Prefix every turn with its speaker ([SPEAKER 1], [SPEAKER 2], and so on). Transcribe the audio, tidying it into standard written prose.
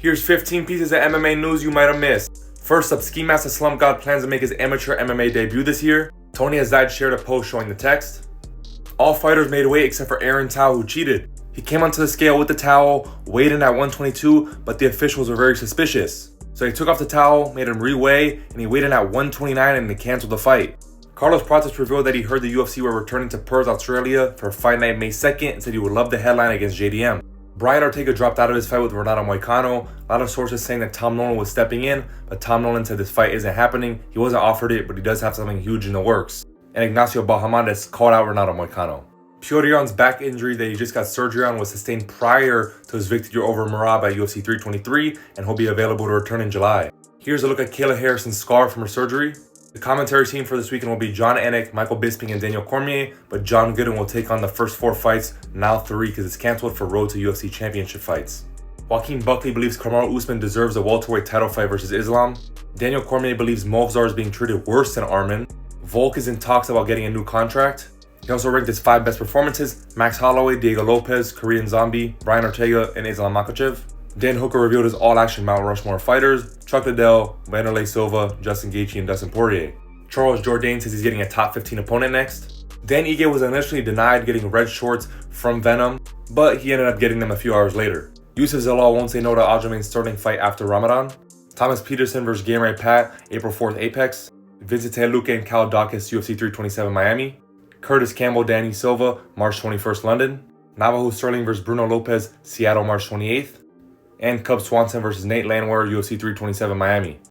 [SPEAKER 1] Here's 15 pieces of MMA news you might have missed. First up, Ski Master Slump God plans to make his amateur MMA debut this year. Tony Azad shared a post showing the text. All fighters made weight except for Aaron Tao, who cheated. He came onto the scale with the towel, weighed in at 122, but the officials were very suspicious. So he took off the towel, made him re-weigh, and he weighed in at 129 and they canceled the fight. Carlos Prates revealed that he heard the UFC were returning to Perth, Australia for Fight Night May 2nd and said he would love the headline against JDM. Brian Ortega dropped out of his fight with Renato Moicano. A lot of sources saying that Tom Nolan was stepping in, but Tom Nolan said this fight isn't happening. He wasn't offered it, but he does have something huge in the works. And Ignacio Bahamondes called out Renato Moicano. Petr Yan's back injury that he just got surgery on was sustained prior to his victory over Merab at UFC 323, and he'll be available to return in July. Here's a look at Kayla Harrison's scar from her surgery. The commentary team for this weekend will be John Anik, Michael Bisping, and Daniel Cormier, but John Gooden will take on the first 4 fights, now 3 because it's canceled for Road to UFC Championship fights. Joaquin Buckley believes Kamaru Usman deserves a welterweight title fight versus Islam. Daniel Cormier believes Movsar is being treated worse than Arman. Volk is in talks about getting a new contract. He also ranked his 5 best performances: Max Holloway, Diego Lopez, Korean Zombie, Brian Ortega, and Islam Makhachev. Dan Hooker revealed his all-action Mount Rushmore fighters: Chuck Liddell, Wanderlei Silva, Justin Gaethje, and Dustin Poirier. Charles Jourdain says he's getting a top 15 opponent next. Dan Ige was initially denied getting red shorts from Venom, but he ended up getting them a few hours later. Yusuf Zalal won't say no to Aljamain's Sterling fight after Ramadan. Thomas Peterson vs. Game Ray Pat, April 4th, Apex. Vincent Luque and Cal Dawkins, UFC 327, Miami. Curtis Campbell, Danny Silva, March 21st, London. Navajo Sterling vs. Bruno Lopez, Seattle, March 28th. And Cub Swanson vs. Nate Landwehr, UFC 327, Miami.